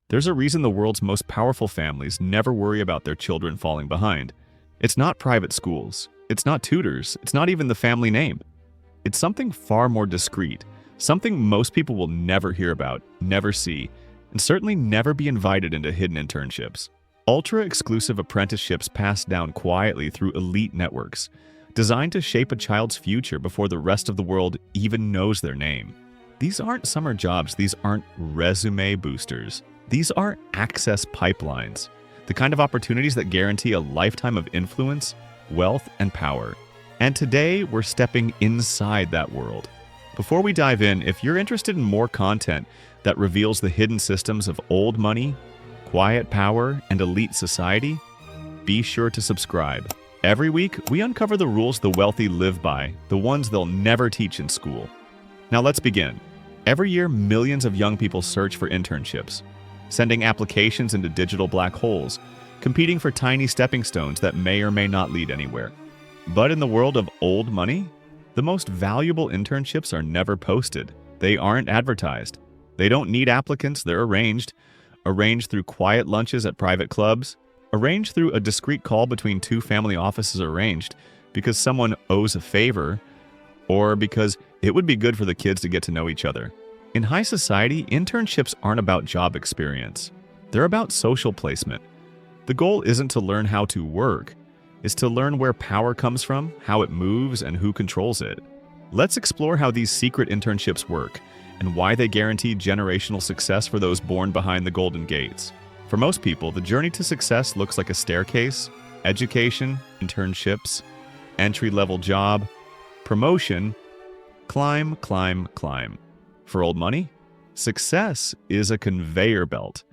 There's a reason the world's most powerful families never worry about their children falling behind. It's not private schools. It's not tutors. It's not even the family name. It's something far more discreet, something most people will never hear about, never see, and certainly never be invited into hidden internships. Ultra-exclusive apprenticeships passed down quietly through elite networks, designed to shape a child's future before the rest of the world even knows their name. These aren't summer jobs. These aren't resume boosters. These are access pipelines, the kind of opportunities that guarantee a lifetime of influence, wealth, and power. And today, we're stepping inside that world. Before we dive in, if you're interested in more content that reveals the hidden systems of old money, quiet power, and elite society, be sure to subscribe. Every week, we uncover the rules the wealthy live by, the ones they'll never teach in school. Now let's begin. Every year, millions of young people search for internships, sending applications into digital black holes, competing for tiny stepping stones that may or may not lead anywhere. But in the world of old money, the most valuable internships are never posted. They aren't advertised. They don't need applicants. They're arranged through quiet lunches at private clubs, arranged through a discreet call between two family offices, arranged because someone owes a favor or because it would be good for the kids to get to know each other. In high society, internships aren't about job experience. They're about social placement. The goal isn't to learn how to work. It's to learn where power comes from, how it moves, and who controls it. Let's explore how these secret internships work and why they guarantee generational success for those born behind the golden gates. For most people, the journey to success looks like a staircase: education, internships, entry-level job, promotion, climb, climb, climb. For old money, success is a conveyor belt.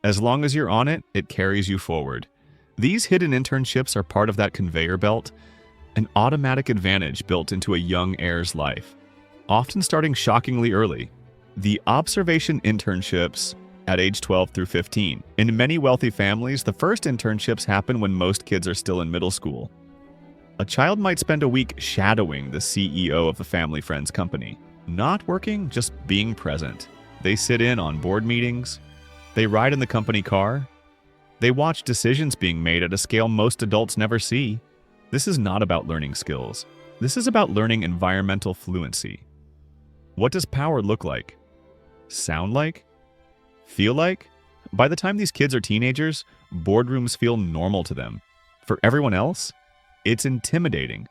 As long as you're on it, it carries you forward. These hidden internships are part of that conveyor belt, an automatic advantage built into a young heir's life, often starting shockingly early. The observation internships at age 12 through 15. In many wealthy families, the first internships happen when most kids are still in middle school. A child might spend a week shadowing the CEO of a family friend's company. Not working, just being present. They sit in on board meetings. They ride in the company car. They watch decisions being made at a scale most adults never see. This is not about learning skills. This is about learning environmental fluency. What does power look like? Sound like? Feel like? By the time these kids are teenagers, boardrooms feel normal to them. For everyone else, it's intimidating,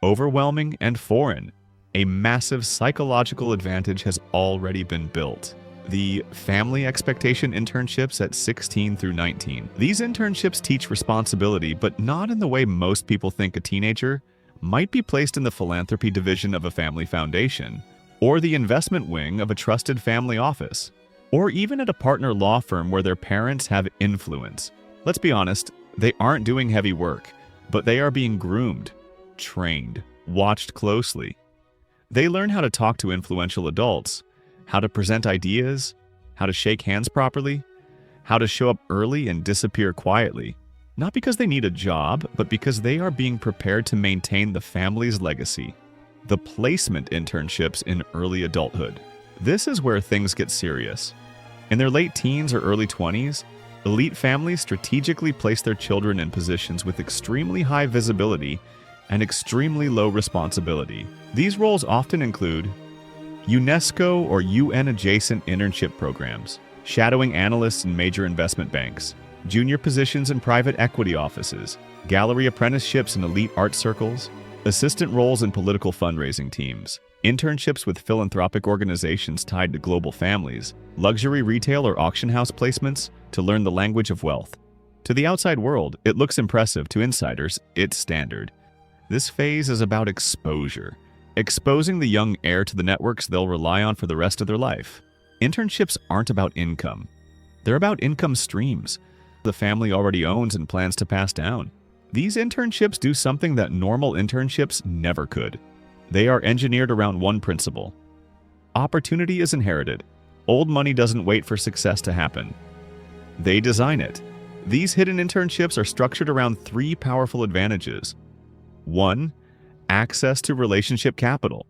overwhelming, and foreign. A massive psychological advantage has already been built. The family expectation internships at 16 through 19. These internships teach responsibility, but not in the way most people think. A teenager might be placed in the philanthropy division of a family foundation, or the investment wing of a trusted family office, or even at a partner law firm where their parents have influence. Let's be honest, they aren't doing heavy work, but they are being groomed, trained, watched closely. They learn how to talk to influential adults, how to present ideas, how to shake hands properly, how to show up early and disappear quietly. Not because they need a job, but because they are being prepared to maintain the family's legacy. The placement internships in early adulthood. This is where things get serious. In their late teens or early 20s, elite families strategically place their children in positions with extremely high visibility and extremely low responsibility. These roles often include UNESCO or UN-adjacent internship programs, shadowing analysts in major investment banks, junior positions in private equity offices, gallery apprenticeships in elite art circles, assistant roles in political fundraising teams, internships with philanthropic organizations tied to global families, luxury retail or auction house placements to learn the language of wealth. To the outside world, it looks impressive. To insiders, it's standard. This phase is about exposure, exposing the young heir to the networks they'll rely on for the rest of their life. Internships aren't about income. They're about income streams the family already owns and plans to pass down. These internships do something that normal internships never could. They are engineered around one principle. Opportunity is inherited. Old money doesn't wait for success to happen. They design it. These hidden internships are structured around three powerful advantages. 1. Access to relationship capital.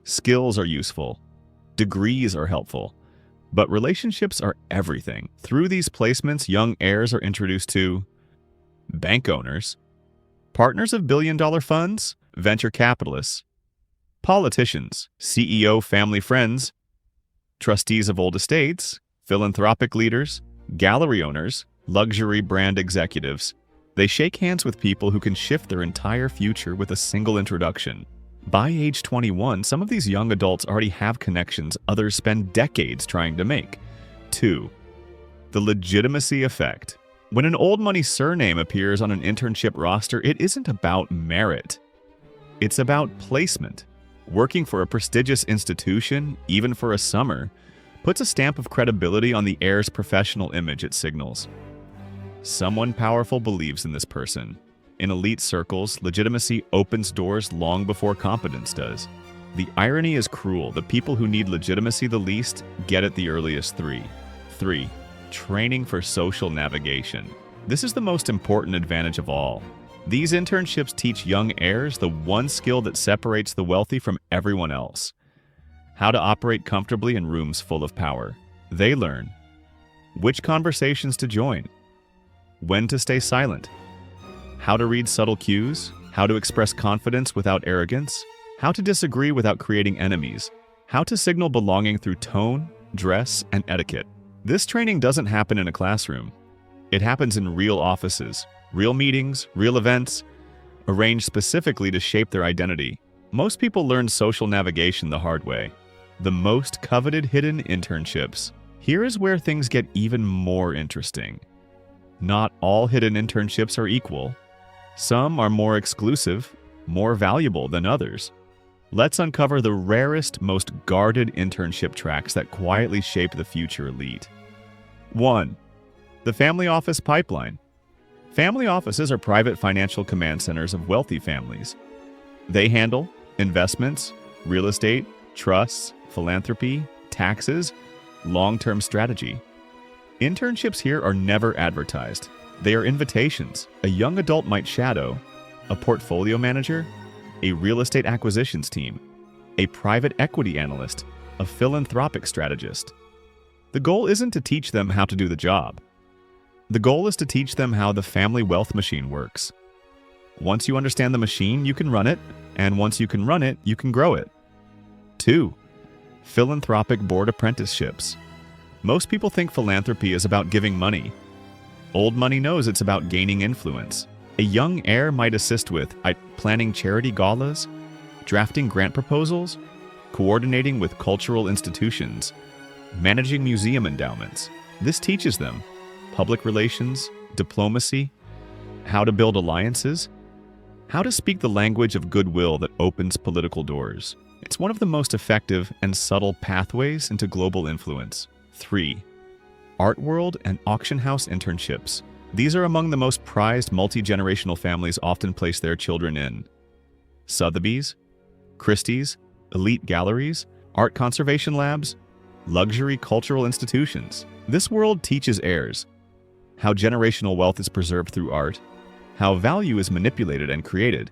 Skills are useful. Degrees are helpful. But relationships are everything. Through these placements, young heirs are introduced to bank owners, partners of billion-dollar funds, venture capitalists, politicians, CEO family friends, trustees of old estates, philanthropic leaders, gallery owners, luxury brand executives. They shake hands with people who can shift their entire future with a single introduction. By age 21, some of these young adults already have connections others spend decades trying to make. 2. The legitimacy effect. When an old money surname appears on an internship roster, it isn't about merit. It's about placement. Working for a prestigious institution, even for a summer, puts a stamp of credibility on the heir's professional image it signals. Someone powerful believes in this person. In elite circles, legitimacy opens doors long before competence does. The irony is cruel. The people who need legitimacy the least get it the earliest. 3. Training for social navigation. This is the most important advantage of all. These internships teach young heirs the one skill that separates the wealthy from everyone else: how to operate comfortably in rooms full of power. They learn which conversations to join, when to stay silent, how to read subtle cues, how to express confidence without arrogance, how to disagree without creating enemies, how to signal belonging through tone, dress, and etiquette. This training doesn't happen in a classroom. It happens in real offices, real meetings, real events, arranged specifically to shape their identity. Most people learn social navigation the hard way. The most coveted hidden internships. Here is where things get even more interesting. Not all hidden internships are equal. Some are more exclusive, more valuable than others. Let's uncover the rarest, most guarded internship tracks that quietly shape the future elite. 1. The family office pipeline. Family offices are private financial command centers of wealthy families. They handle investments, real estate, trusts, philanthropy, taxes, long-term strategy. Internships here are never advertised. They are invitations. A young adult might shadow a portfolio manager, a real estate acquisitions team, a private equity analyst, a philanthropic strategist. The goal isn't to teach them how to do the job. The goal is to teach them how the family wealth machine works. Once you understand the machine, you can run it, and once you can run it, you can grow it. 2. Philanthropic board apprenticeships. Most people think philanthropy is about giving money. Old money knows it's about gaining influence. A young heir might assist with planning charity galas, drafting grant proposals, coordinating with cultural institutions, managing museum endowments. This teaches them public relations, diplomacy, how to build alliances, how to speak the language of goodwill that opens political doors. It's one of the most effective and subtle pathways into global influence. 3. Art world and auction house internships. These are among the most prized multi-generational families often place their children in. Sotheby's, Christie's, elite galleries, art conservation labs, luxury cultural institutions. This world teaches heirs how generational wealth is preserved through art, how value is manipulated and created,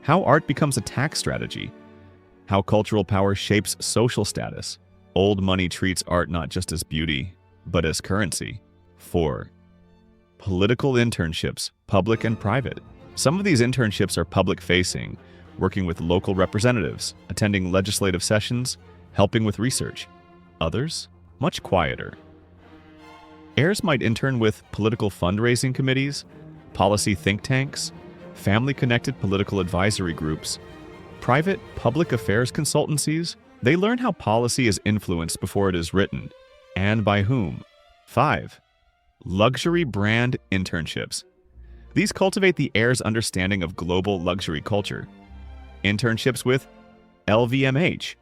how art becomes a tax strategy, how cultural power shapes social status. Old money treats art not just as beauty, but as currency. 4. Political internships, public and private. Some of these internships are public-facing, working with local representatives, attending legislative sessions, helping with research. Others, much quieter. Heirs might intern with political fundraising committees, policy think tanks, family-connected political advisory groups, private public affairs consultancies. They learn how policy is influenced before it is written, and by whom. 5. Luxury brand internships. These cultivate the heir's understanding of global luxury culture. Internships with LVMH,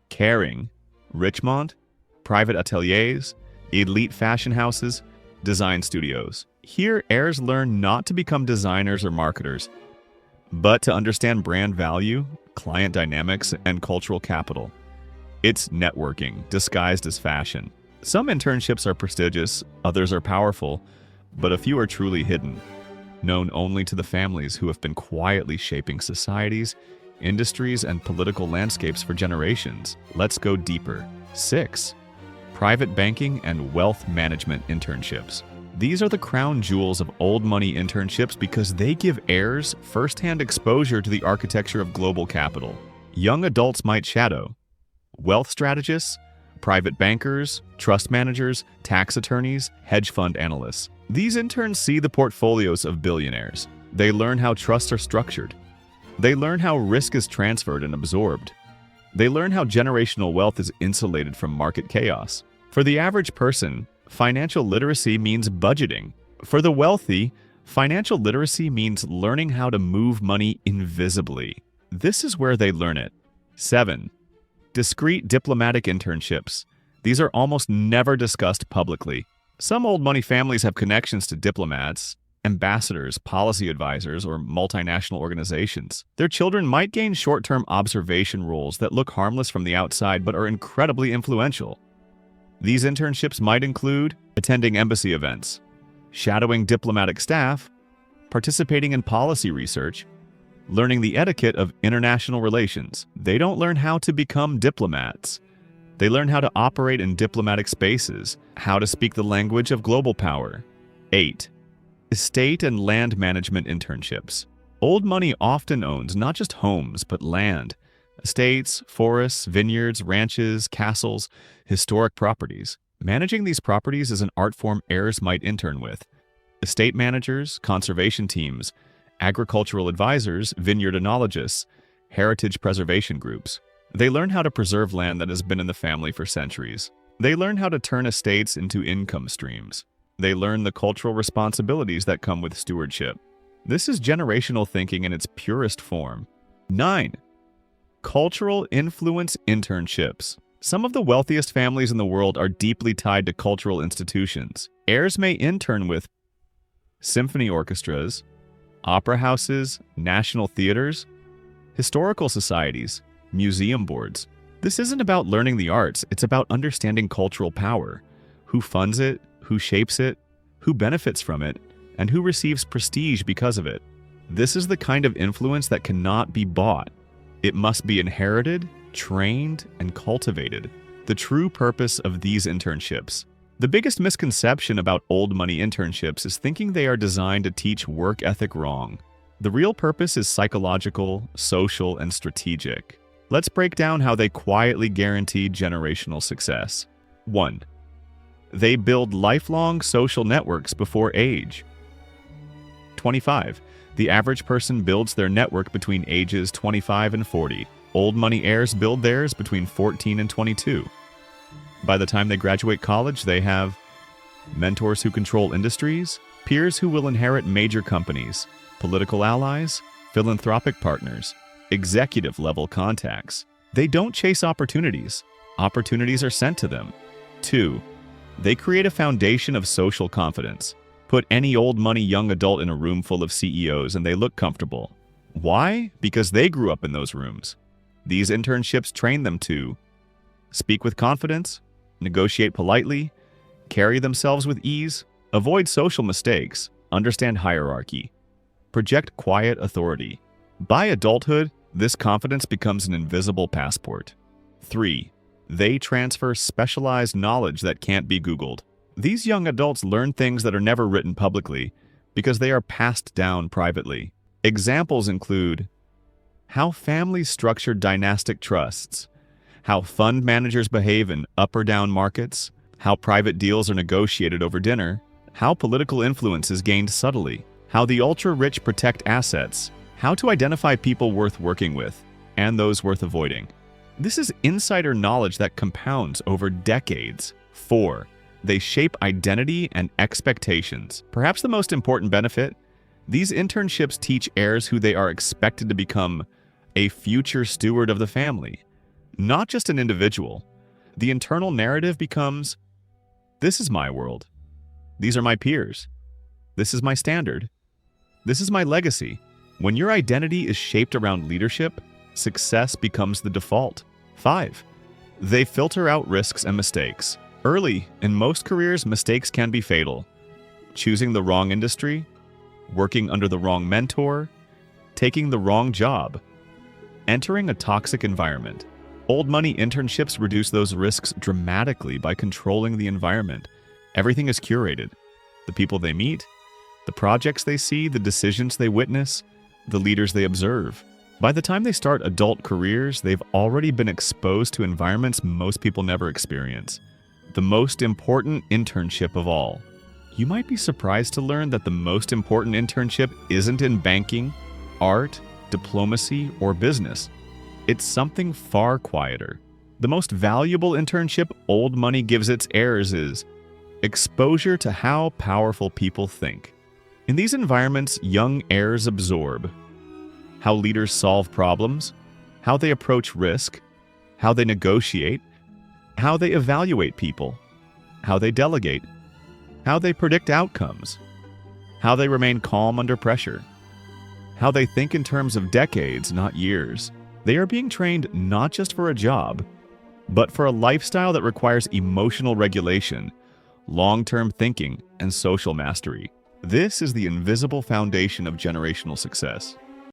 Kering, Richemont, private ateliers, elite fashion houses, design studios. Here, heirs learn not to become designers or marketers, but to understand brand value, client dynamics, and cultural capital. It's networking, disguised as fashion. Some internships are prestigious, others are powerful, but a few are truly hidden, known only to the families who have been quietly shaping societies, industries, and political landscapes for generations. Let's go deeper. 6. private banking, and wealth management internships. These are the crown jewels of old money internships because they give heirs first-hand exposure to the architecture of global capital. Young adults might shadow wealth strategists, private bankers, trust managers, tax attorneys, hedge fund analysts. These interns see the portfolios of billionaires. They learn how trusts are structured. They learn how risk is transferred and absorbed. They learn how generational wealth is insulated from market chaos. For the average person, financial literacy means budgeting. For the wealthy, financial literacy means learning how to move money invisibly. This is where they learn it. 7. Discreet diplomatic internships. These are almost never discussed publicly. Some old money families have connections to diplomats, ambassadors, policy advisors, or multinational organizations. Their children might gain short-term observation roles that look harmless from the outside but are incredibly influential. These internships might include attending embassy events, shadowing diplomatic staff, participating in policy research, learning the etiquette of international relations. They don't learn how to become diplomats. They learn how to operate in diplomatic spaces, how to speak the language of global power. 8. Estate and land management internships. Old money often owns not just homes, but land, estates, forests, vineyards, ranches, castles, historic properties. Managing these properties is an art form heirs might intern with. Estate managers, conservation teams, agricultural advisors, vineyard enologists, heritage preservation groups. They learn how to preserve land that has been in the family for centuries. They learn how to turn estates into income streams. They learn the cultural responsibilities that come with stewardship. This is generational thinking in its purest form. 9. Cultural influence internships. Some of the wealthiest families in the world are deeply tied to cultural institutions. Heirs may intern with symphony orchestras, opera houses, national theaters, historical societies, museum boards. This isn't about learning the arts, it's about understanding cultural power. Who funds it? Who shapes it, who benefits from it, and who receives prestige because of it. This is the kind of influence that cannot be bought. It must be inherited, trained, and cultivated. The true purpose of these internships. The biggest misconception about old money internships is thinking they are designed to teach work ethic wrong. The real purpose is psychological, social, and strategic. Let's break down how they quietly guarantee generational success. 1. They build lifelong social networks before age. 25. The average person builds their network between ages 25 and 40. Old money heirs build theirs between 14 and 22. By the time they graduate college, they have mentors who control industries, peers who will inherit major companies, political allies, philanthropic partners, executive-level contacts. They don't chase opportunities. Opportunities are sent to them. 2. They create a foundation of social confidence. Put any old money young adult in a room full of CEOs and they look comfortable. Why? Because they grew up in those rooms. These internships train them to speak with confidence, negotiate politely, carry themselves with ease, avoid social mistakes, understand hierarchy, project quiet authority. By adulthood, this confidence becomes an invisible passport. 3. They transfer specialized knowledge that can't be Googled. These young adults learn things that are never written publicly because they are passed down privately. Examples include how families structure dynastic trusts, how fund managers behave in up or down markets, how private deals are negotiated over dinner, how political influence is gained subtly, how the ultra-rich protect assets, how to identify people worth working with, and those worth avoiding. This is insider knowledge that compounds over decades. 4. They shape identity and expectations. Perhaps the most important benefit, these internships teach heirs who they are expected to become a future steward of the family, not just an individual. The internal narrative becomes, this is my world. These are my peers. This is my standard. This is my legacy. When your identity is shaped around leadership, success becomes the default. 5. They filter out risks and mistakes. Early, in most careers, mistakes can be fatal. Choosing the wrong industry, working under the wrong mentor, taking the wrong job, entering a toxic environment. Old money internships reduce those risks dramatically by controlling the environment. Everything is curated. The people they meet, the projects they see, the decisions they witness, the leaders they observe. By the time they start adult careers, they've already been exposed to environments most people never experience. The most important internship of all. You might be surprised to learn that the most important internship isn't in banking, art, diplomacy, or business. It's something far quieter. The most valuable internship old money gives its heirs is exposure to how powerful people think. In these environments, young heirs absorb how leaders solve problems, how they approach risk, how they negotiate, how they evaluate people, how they delegate, how they predict outcomes, how they remain calm under pressure, how they think in terms of decades, not years. They are being trained not just for a job, but for a lifestyle that requires emotional regulation, long-term thinking, and social mastery. This is the invisible foundation of generational success.